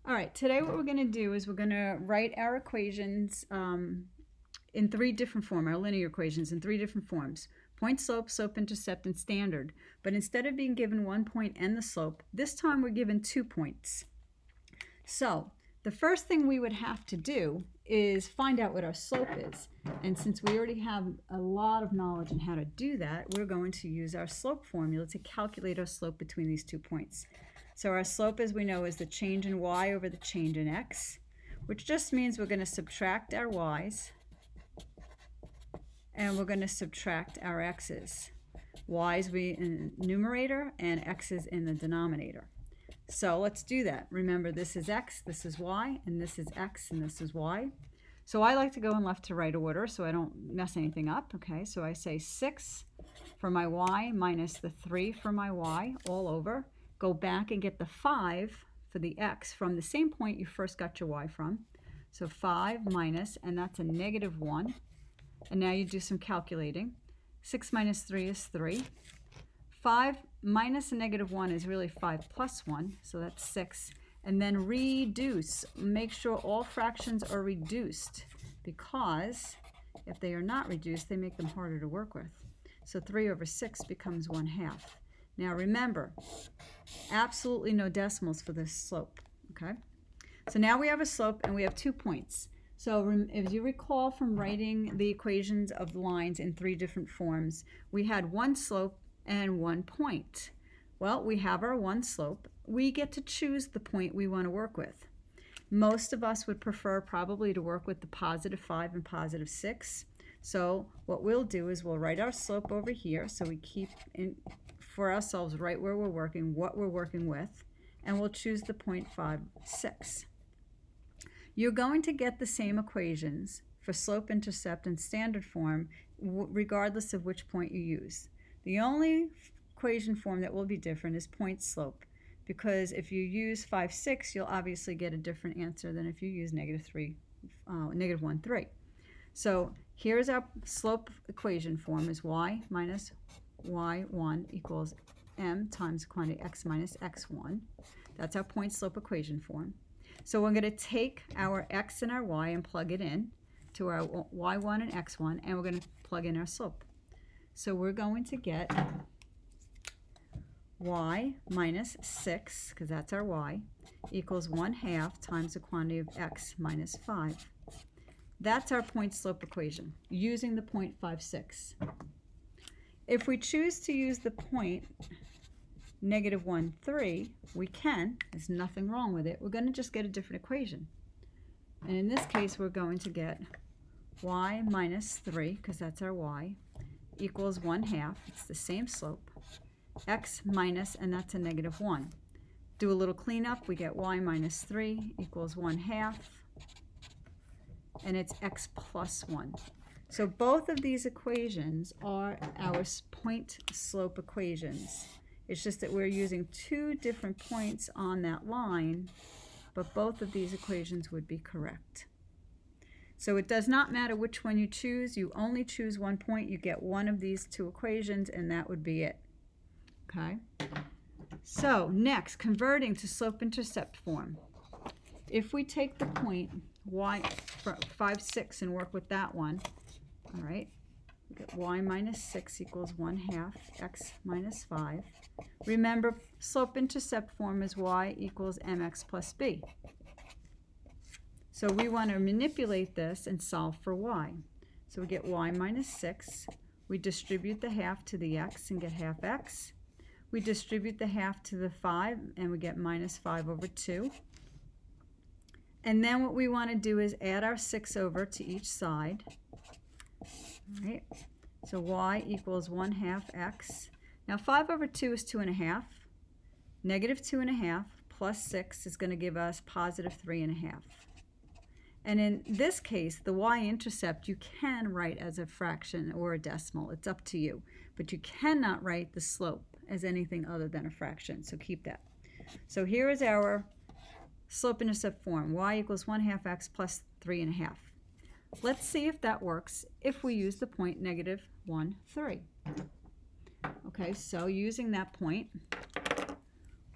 All right, today what we're going to do is we're going to write our equations in three different forms, our linear equations in three different forms: point, slope, slope-intercept, and standard. But instead of being given 1 point and the slope, this time we're given 2 points. So the first thing we would have to do is find out what our slope is. And since we already have a lot of knowledge on how to do that, we're going to use our slope formula to calculate our slope between these 2 points. So our slope, as we know, is the change in y over the change in x, which just means we're going to subtract our y's and we're going to subtract our x's. Y's be in the numerator and x's in the denominator. So let's do that. Remember, this is x, this is y, and this is x, and this is y. So I like to go in left to right order so I don't mess anything up. Okay, so I say 6 for my y minus the 3 for my y all over. Go back and get the 5 for the x from the same point you first got your y from. So 5 minus, and that's a -1. And now you do some calculating. 6 minus 3 is 3. 5 minus a -1 is really 5 plus 1, so that's 6. And then reduce. Make sure all fractions are reduced, because if they are not reduced, they make them harder to work with. So 3 over 6 becomes 1/2. Now remember, absolutely no decimals for this slope, okay? So now we have a slope and we have 2 points. So if you recall from writing the equations of the lines in 3 different forms, we had 1 slope and 1 point. Well, we have our 1 slope. We get to choose the point we want to work with. Most of us would prefer probably to work with the +5 and +6. So what we'll do is we'll write our slope over here, so we keep in for ourselves right where we're working, what we're working with, and we'll choose the point 5, 6. You're going to get the same equations for slope, intercept, and standard form regardless of which point you use. The only equation form that will be different is point slope, because if you use 5, 6, you'll obviously get a different answer than if you use -1, 3. So here's our slope equation form: is y minus y1 equals m times the quantity x minus x1. That's our point slope equation form. So we're going to take our x and our y and plug it in to our y1 and x1, and we're going to plug in our slope. So we're going to get y minus 6, because that's our y, equals 1/2 times the quantity of x minus 5. That's our point slope equation using the point 5, 6. If we choose to use the point -1, 3, we can. There's nothing wrong with it. We're going to just get a different equation. And in this case, we're going to get y minus 3, because that's our y, equals 1/2. It's the same slope. X minus, and that's a -1. Do a little cleanup. We get y minus 3 equals 1/2. And it's x plus 1. So both of these equations are our point slope equations. It's just that we're using 2 different points on that line, but both of these equations would be correct. So it does not matter which one you choose. You only choose 1 point. You get one of these 2 equations, and that would be it. Okay? So next, converting to slope-intercept form. If we take the point y 5, 6 and work with that one, all right, we get y minus 6 equals 1/2 x minus 5. Remember, slope-intercept form is y equals mx plus b. So we want to manipulate this and solve for y. So we get y minus 6. We distribute the 1/2 to the x and get 1/2 x. We distribute the 1/2 to the 5 and we get minus 5 over 2. And then what we want to do is add our 6 over to each side. All right. So y equals 1/2 x. Now 5 over 2 is 2.5. -2.5 plus 6 is going to give us positive 3.5. And in this case, the y-intercept you can write as a fraction or a decimal. It's up to you. But you cannot write the slope as anything other than a fraction. So keep that. So here is our slope-intercept form. Y equals 1/2 x plus 3.5. Let's see if that works if we use the point -1, 3. Okay, so using that point,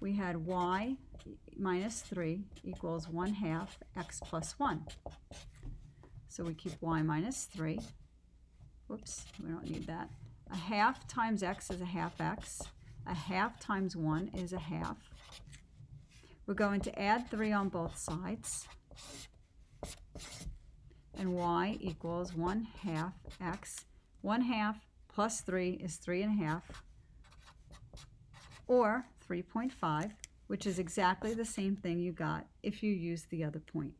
we had y minus 3 equals 1/2 x plus 1. So we keep y minus 3. Whoops, we don't need that. 1/2 times x is 1/2 x. 1/2 times 1 is 1/2. We're going to add 3 on both sides. And y equals 1/2 x. 1/2 plus 3 is 3.5, or 3.5, which is exactly the same thing you got if you used the other point.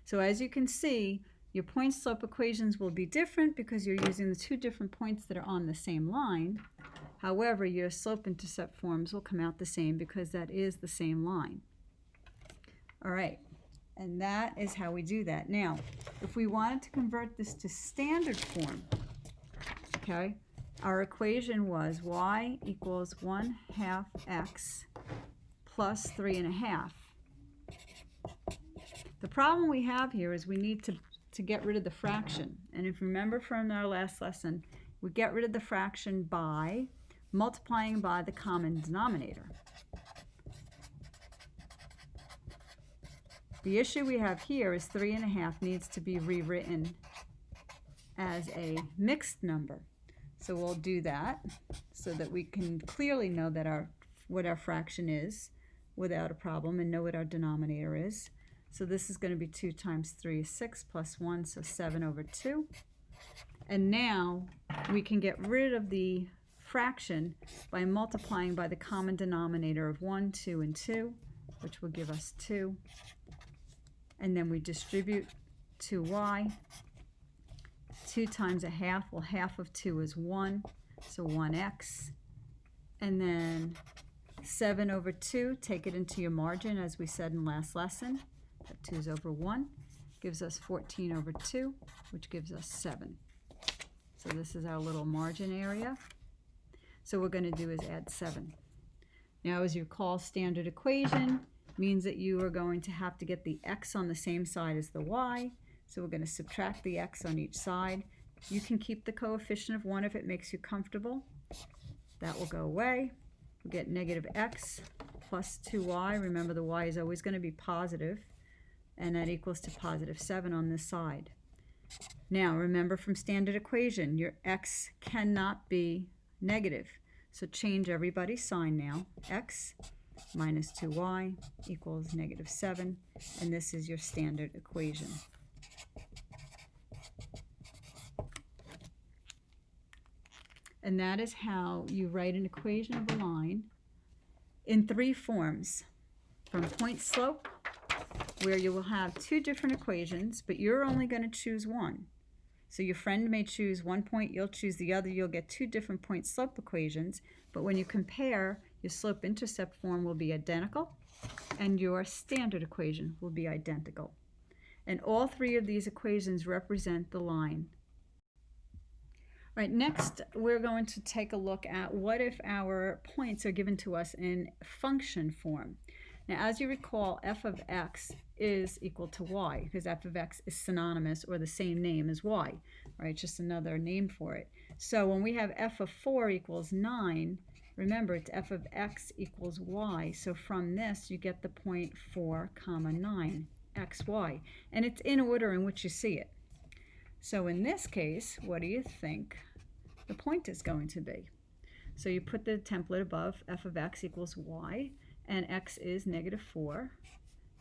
So as you can see, your point-slope equations will be different because you're using the two different points that are on the same line. However, your slope-intercept forms will come out the same because that is the same line. All right, and that is how we do that. Now, if we wanted to convert this to standard form, okay, our equation was y equals 1/2 x plus 3.5. The problem we have here is we need to get rid of the fraction. And if you remember from our last lesson, we get rid of the fraction by multiplying by the common denominator. The issue we have here is 3.5 needs to be rewritten as a mixed number. So we'll do that so that we can clearly know that what our fraction is without a problem and know what our denominator is. So this is going to be 2 times 3 is 6 plus 1, so 7/2. And now we can get rid of the fraction by multiplying by the common denominator of 1, 2, and 2, which will give us 2. And then we distribute 2y. 2 times 1/2, well, 1/2 of 2 is 1, so 1x. And then 7/2, take it into your margin as we said in last lesson. That 2 is over 1, gives us 14/2, which gives us 7. So this is our little margin area. So what we're going to do is add 7. Now, as you recall, standard equation means that you are going to have to get the x on the same side as the y. So we're going to subtract the x on each side. You can keep the coefficient of 1 if it makes you comfortable. That will go away. We get negative x plus 2y. Remember, the y is always going to be positive, and that equals to positive 7 on this side. Now, remember from standard equation, your x cannot be negative. So change everybody's sign now. X minus 2y equals negative 7, and this is your standard equation. And that is how you write an equation of a line in 3 forms. From point slope, where you will have 2 different equations, but you're only going to choose one. So your friend may choose one point, you'll choose the other, you'll get 2 different point slope equations, but when you compare, your slope-intercept form will be identical, and your standard equation will be identical. And all 3 of these equations represent the line. All right, next we're going to take a look at what if our points are given to us in function form. Now, as you recall, f of x is equal to y, because f of x is synonymous or the same name as y, right? Just another name for it. So when we have f of 4 equals 9, remember it's f of x equals y. So from this, you get the point 4, 9, x, y. And it's in order in which you see it. So in this case, what do you think the point is going to be? So you put the template above, f of x equals y, and x is negative 4,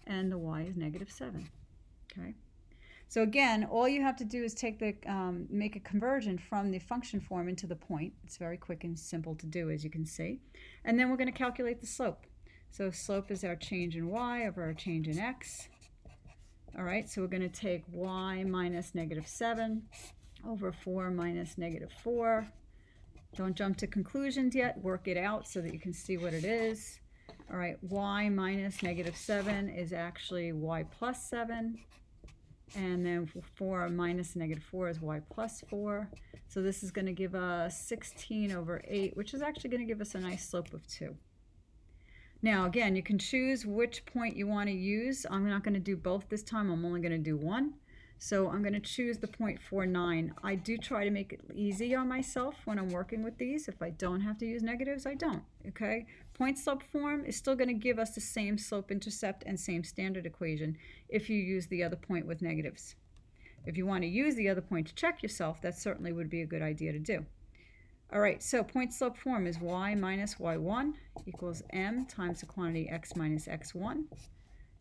and the y is negative 7. Okay. So again, all you have to do is take the make a conversion from the function form into the point. It's very quick and simple to do, as you can see. And then we're going to calculate the slope. So slope is our change in y over our change in x. All right, so we're going to take y minus negative 7 over 4 minus negative 4. Don't jump to conclusions yet. Work it out so that you can see what it is. All right, y minus negative 7 is actually y plus 7. And then 4 minus negative 4 is y plus 4. So this is going to give us 16 over 8, which is actually going to give us a nice slope of 2. Now, again, you can choose which point you want to use. I'm not going to do both this time. I'm only going to do one. So I'm going to choose the point 49. I do try to make it easy on myself when I'm working with these. If I don't have to use negatives, I don't. Okay? Point slope form is still going to give us the same slope intercept and same standard equation if you use the other point with negatives. If you want to use the other point to check yourself, that certainly would be a good idea to do. All right, so point slope form is y minus y1 equals m times the quantity x minus x1.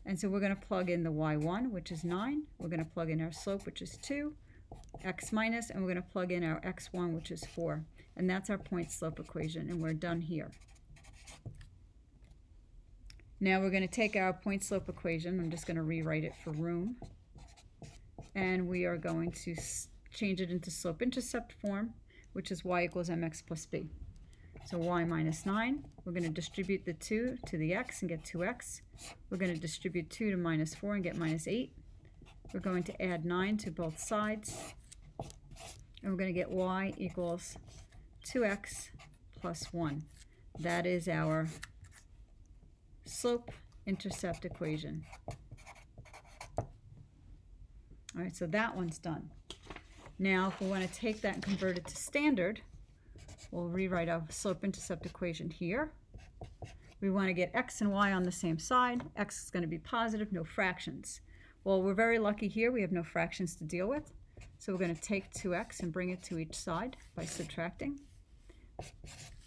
And so we're going to plug in the y1, which is 9. We're going to plug in our slope, which is 2, x minus, and we're going to plug in our x1, which is 4. And that's our point slope equation, and we're done here. Now we're going to take our point slope equation. I'm just going to rewrite it for room. And we are going to change it into slope intercept form, which is y equals mx plus b. So y minus 9, we're going to distribute the 2 to the x and get 2x. We're going to distribute 2 to minus 4 and get minus 8. We're going to add 9 to both sides. And we're going to get y equals 2x plus 1. That is our slope intercept equation. All right, so that one's done. Now, if we want to take that and convert it to standard, we'll rewrite our slope intercept equation here. We want to get x and y on the same side. X is going to be positive, no fractions. Well, we're very lucky here. We have no fractions to deal with. So we're going to take 2x and bring it to each side by subtracting.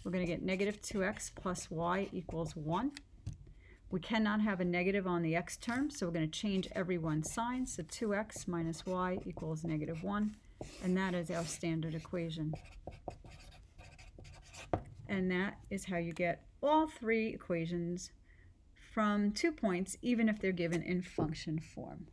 We're going to get negative 2x plus y equals 1. We cannot have a negative on the x term, so we're going to change every one sign. So 2x minus y equals negative 1, and that is our standard equation. And that is how you get all three equations from 2 points, even if they're given in function form.